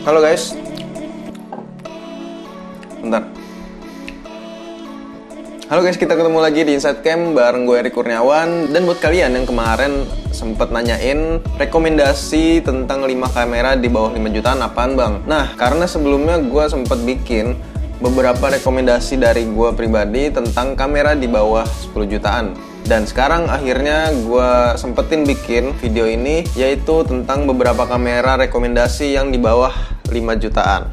Halo guys. Bentar. Halo guys, kita ketemu lagi di Inside Cam bareng gue Erik Kurniawan. Dan buat kalian yang kemarin sempet nanyain rekomendasi tentang 5 kamera di bawah 5 jutaan apaan bang? Nah, karena sebelumnya gue sempet bikin beberapa rekomendasi dari gue pribadi tentang kamera di bawah 10 jutaan. Dan sekarang akhirnya gue sempetin bikin video ini, yaitu tentang beberapa kamera rekomendasi yang di bawah 5 jutaan.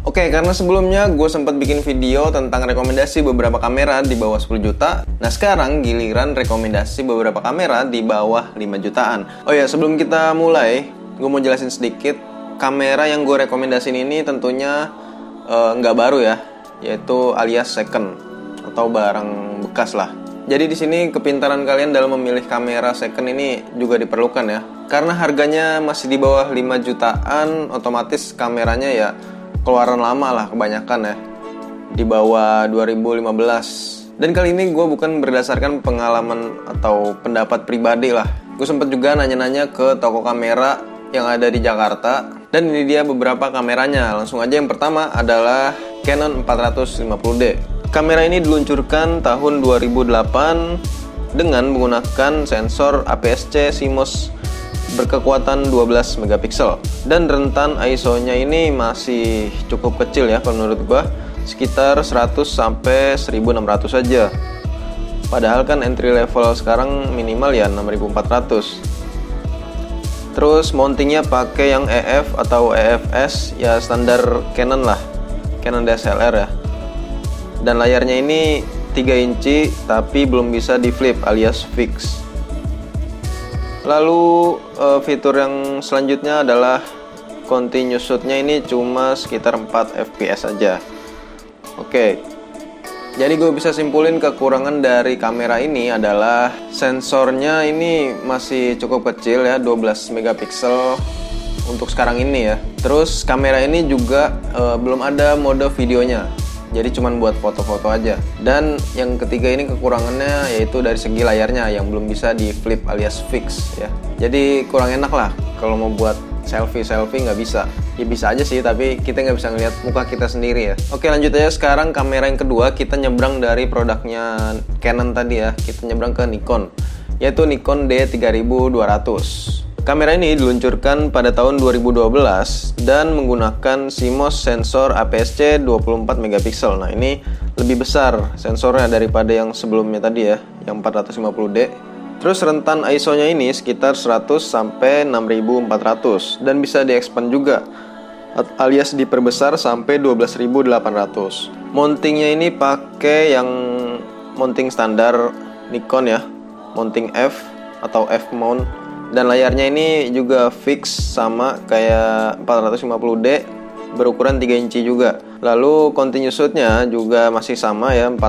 Oke, karena sebelumnya gue sempat bikin video tentang rekomendasi beberapa kamera di bawah 10 juta. Nah, sekarang giliran rekomendasi beberapa kamera di bawah 5 jutaan. Oh ya, sebelum kita mulai, gue mau jelasin sedikit. Kamera yang gue rekomendasiin ini tentunya nggak baru ya, yaitu alias second atau barang bekas lah. Jadi di sini kepintaran kalian dalam memilih kamera second ini juga diperlukan ya. Karena harganya masih di bawah 5 jutaan, otomatis kameranya ya keluaran lama lah kebanyakan ya, di bawah 2015. Dan kali ini gue bukan berdasarkan pengalaman atau pendapat pribadi lah. Gue sempet juga nanya-nanya ke toko kamera yang ada di Jakarta. Dan ini dia beberapa kameranya. Langsung aja, yang pertama adalah Canon 450D. Kamera ini diluncurkan tahun 2008 dengan menggunakan sensor APS-C CMOS berkekuatan 12 megapiksel. Dan rentan ISO-nya ini masih cukup kecil ya kalau menurut gua, sekitar 100 sampai 1600 saja. Padahal kan entry level sekarang minimal ya 6400. Terus mountingnya pakai yang EF atau EFS ya, standar Canon lah, Canon DSLR ya. Dan layarnya ini 3 inci tapi belum bisa di flip alias fix. Lalu fitur yang selanjutnya adalah continuous shoot-nya ini cuma sekitar 4 fps aja. Oke. Jadi gue bisa simpulin kekurangan dari kamera ini adalah sensornya ini masih cukup kecil ya, 12 megapiksel untuk sekarang ini ya. Terus kamera ini juga belum ada mode videonya, jadi cuman buat foto-foto aja. Dan yang ketiga ini kekurangannya yaitu dari segi layarnya yang belum bisa di flip alias fix ya. Jadi kurang enak lah kalau mau buat selfie nggak bisa. Ya bisa aja sih, tapi kita nggak bisa ngeliat muka kita sendiri ya. Oke, lanjut aja. Sekarang kamera yang kedua, kita nyebrang dari produknya Canon tadi ya. Kita nyebrang ke Nikon, yaitu Nikon D3200. Kamera ini diluncurkan pada tahun 2012 dan menggunakan CMOS sensor APS-C 24 megapiksel. Nah, ini lebih besar sensornya daripada yang sebelumnya tadi ya, yang 450D. Terus rentan ISO-nya ini sekitar 100 sampai 6400 dan bisa di-expand juga alias diperbesar sampai 12800. Mountingnya ini pakai yang mounting standar Nikon ya, mounting F atau F mount, dan layarnya ini juga fix sama kayak 450D berukuran 3 inci juga. Lalu continuous shoot-nya juga masih sama ya, 4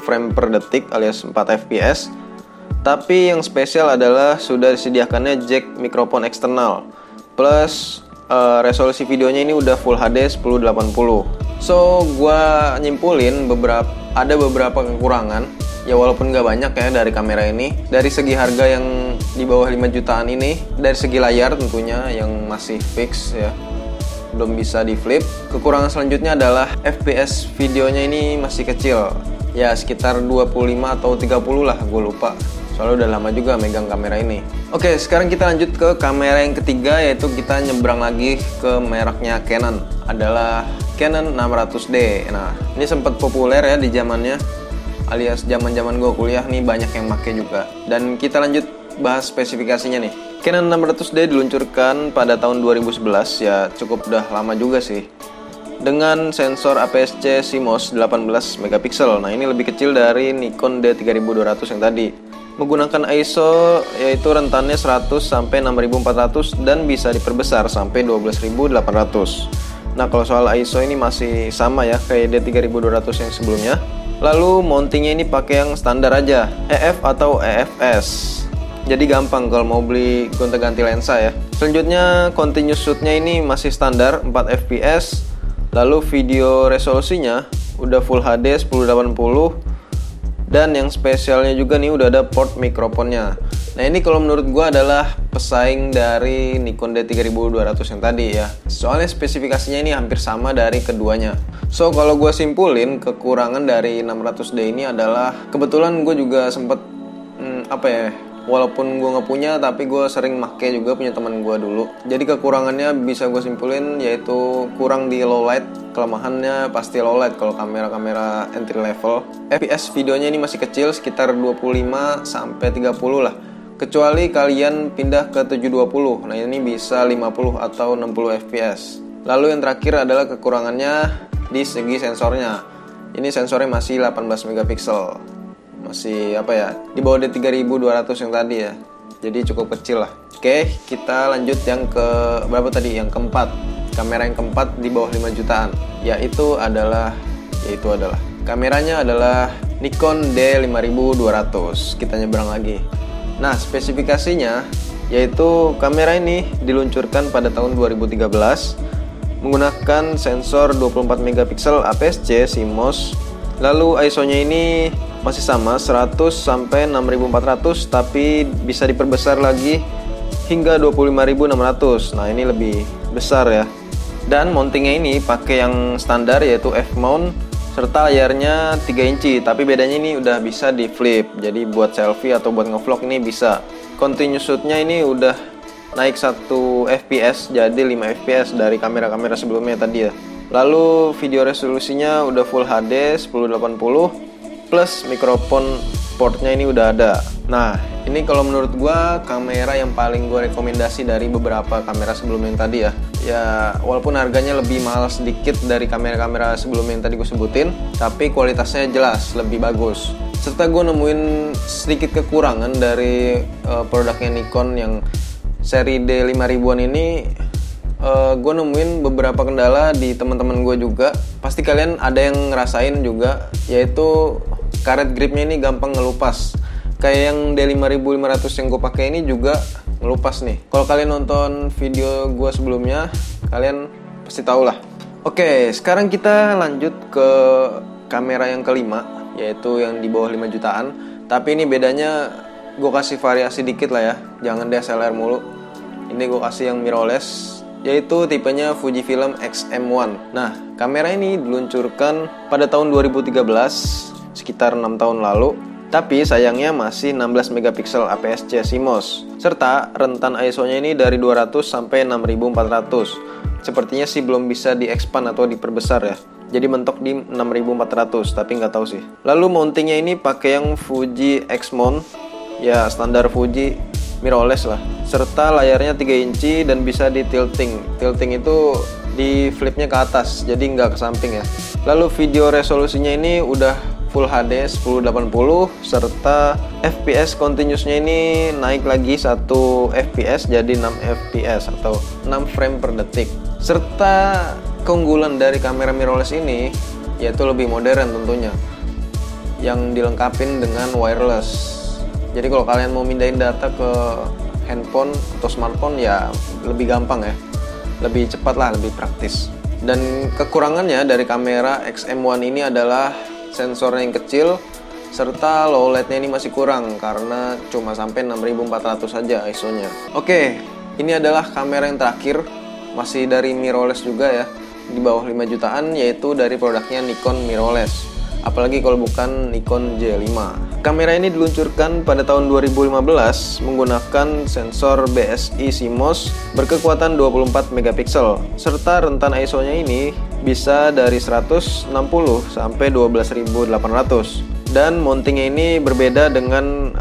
frame per detik alias 4 fps. Tapi yang spesial adalah sudah disediakannya jack mikrofon eksternal plus resolusi videonya ini udah Full HD 1080. So, gua nyimpulin ada beberapa kekurangan ya, walaupun nggak banyak ya dari kamera ini. Dari segi harga yang di bawah 5 jutaan ini, dari segi layar tentunya yang masih fix ya, belum bisa di flip. Kekurangan selanjutnya adalah FPS videonya ini masih kecil ya, sekitar 25 atau 30 lah, gue lupa. Soalnya udah lama juga megang kamera ini. Oke, sekarang kita lanjut ke kamera yang ketiga, yaitu kita nyebrang lagi ke mereknya Canon. Adalah Canon 600D. Nah, ini sempat populer ya di zamannya, alias zaman-zaman gue kuliah nih banyak yang make juga. Dan kita lanjut bahas spesifikasinya nih. Canon 600D diluncurkan pada tahun 2011 ya, cukup udah lama juga sih. Dengan sensor APS-C CMOS 18 megapiksel. Nah, ini lebih kecil dari Nikon D3200 yang tadi. Menggunakan ISO yaitu rentannya 100 sampai 6400 dan bisa diperbesar sampai 12800. Nah, kalau soal ISO ini masih sama ya kayak D3200 yang sebelumnya. Lalu mountingnya ini pakai yang standar aja, EF atau EFS. Jadi gampang kalau mau beli gonta-ganti lensa ya. Selanjutnya continuous shoot-nya ini masih standar 4 fps. Lalu video resolusinya udah Full HD 1080 Dan yang spesialnya juga nih udah ada port mikrofonnya. Nah ini kalau menurut gua adalah pesaing dari Nikon D3200 yang tadi ya. Soalnya spesifikasinya ini hampir sama dari keduanya. So kalau gua simpulin, kekurangan dari 600D ini adalah kebetulan gue juga sempet walaupun gue nggak punya, tapi gue sering make juga punya teman gue dulu. Jadi kekurangannya bisa gue simpulin yaitu kurang di low light. Kelemahannya pasti low light kalau kamera-kamera entry level. FPS videonya ini masih kecil, sekitar 25 sampai 30 lah. Kecuali kalian pindah ke 720. Nah ini bisa 50 atau 60 fps. Lalu yang terakhir adalah kekurangannya di segi sensornya. Ini sensornya masih 18 megapiksel. Masih di bawah D3200 yang tadi ya. Jadi cukup kecil lah. Oke, kita lanjut yang ke berapa tadi? Yang keempat. Kamera yang keempat di bawah 5 jutaan. Yaitu adalah kameranya adalah Nikon D5200. Kita nyebrang lagi. Nah, spesifikasinya yaitu kamera ini diluncurkan pada tahun 2013 menggunakan sensor 24 megapiksel APS-C CMOS. Lalu ISO-nya ini masih sama 100 sampai 6400, tapi bisa diperbesar lagi hingga 25600. Nah, ini lebih besar ya. Dan mountingnya ini pakai yang standar yaitu F-mount serta layarnya 3 inci, tapi bedanya ini udah bisa di flip. Jadi buat selfie atau buat ngevlog ini bisa. Continuous shoot-nya ini udah naik 1 fps jadi 5 fps dari kamera-kamera sebelumnya tadi ya. Lalu video resolusinya udah Full HD 1080 plus mikrofon portnya ini udah ada. Nah, ini kalau menurut gua kamera yang paling gua rekomendasi dari beberapa kamera sebelumnya yang tadi ya. Ya, walaupun harganya lebih mahal sedikit dari kamera-kamera sebelumnya yang tadi gue sebutin, tapi kualitasnya jelas lebih bagus. Serta gue nemuin sedikit kekurangan dari produknya Nikon yang seri D5000-an ini. Gue nemuin beberapa kendala di teman-teman gue juga. Pasti kalian ada yang ngerasain juga, yaitu karet gripnya ini gampang ngelupas. Kayak yang D5500 yang gue pakai ini juga ngelupas nih. Kalau kalian nonton video gue sebelumnya, kalian pasti tahu lah. Oke, sekarang kita lanjut ke kamera yang kelima, yaitu yang di bawah 5 jutaan. Tapi ini bedanya gue kasih variasi dikit lah ya, jangan DSLR mulu. Ini gue kasih yang mirrorless, yaitu tipenya Fujifilm X-M1. Nah, kamera ini diluncurkan pada tahun 2013, sekitar 6 tahun lalu. Tapi sayangnya masih 16 megapiksel APS-C CMOS. Serta rentan ISO-nya ini dari 200 sampai 6400. Sepertinya sih belum bisa di-expand atau diperbesar ya. Jadi mentok di 6400, tapi nggak tahu sih. Lalu mountingnya ini pakai yang Fuji X-mount. Ya, standar Fuji mirrorless lah. Serta layarnya 3 inci dan bisa di tilting. Tilting itu di flipnya ke atas, jadi nggak ke samping ya. Lalu video resolusinya ini udah Full HD 1080 serta FPS continuousnya ini naik lagi 1 fps jadi 6 fps atau 6 frame per detik. Serta keunggulan dari kamera mirrorless ini yaitu lebih modern tentunya, yang dilengkapin dengan wireless. Jadi kalau kalian mau mindahin data ke handphone atau smartphone ya lebih gampang ya, lebih cepat lah, lebih praktis. Dan kekurangannya dari kamera X-M1 ini adalah sensornya yang kecil, serta low light-nya ini masih kurang karena cuma sampai 6400 saja ISO-nya. Oke, ini adalah kamera yang terakhir, masih dari mirrorless juga ya, di bawah 5 jutaan, yaitu dari produknya Nikon mirrorless. Apalagi kalau bukan Nikon J5. Kamera ini diluncurkan pada tahun 2015 menggunakan sensor BSI CMOS berkekuatan 24 megapiksel, serta rentan ISO-nya ini bisa dari 160 sampai 12800. Dan mountingnya ini berbeda dengan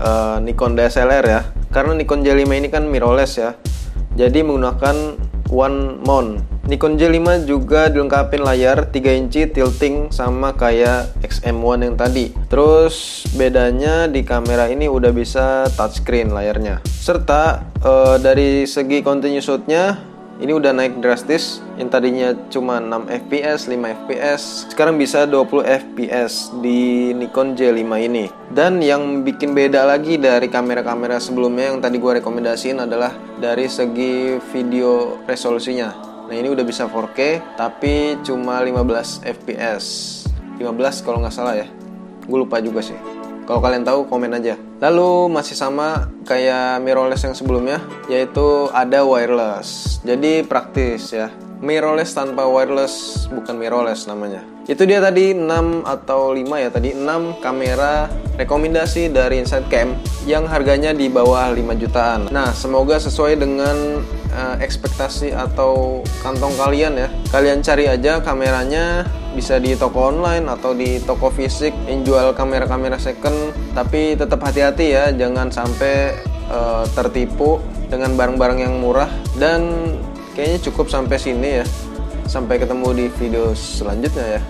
Nikon DSLR ya, karena Nikon J5 ini kan mirrorless ya, jadi menggunakan one mount. Nikon J5 juga dilengkapi layar 3 inci tilting sama kayak X-M1 yang tadi. Terus bedanya di kamera ini udah bisa touchscreen layarnya. Serta dari segi continuous shoot-nya ini udah naik drastis. Yang tadinya cuma 6 fps, 5 fps, sekarang bisa 20 fps di Nikon J5 ini. Dan yang bikin beda lagi dari kamera-kamera sebelumnya yang tadi gue rekomendasiin adalah dari segi video resolusinya. Nah ini udah bisa 4K tapi cuma 15 fps, 15 kalau nggak salah ya, gue lupa juga sih. Kalau kalian tahu komen aja. Lalu masih sama kayak mirrorless yang sebelumnya, yaitu ada wireless. Jadi praktis ya. Mirrorless tanpa wireless bukan mirrorless namanya. Itu dia tadi 6 atau 5 ya tadi 6 kamera rekomendasi dari Insight Cam yang harganya di bawah 5 jutaan. Nah, semoga sesuai dengan ekspektasi atau kantong kalian ya. Kalian cari aja kameranya, bisa di toko online atau di toko fisik yang jual kamera-kamera second. Tapi tetap hati-hati ya, jangan sampai tertipu dengan barang-barang yang murah. Dan kayaknya cukup sampai sini ya. Sampai ketemu di video selanjutnya ya.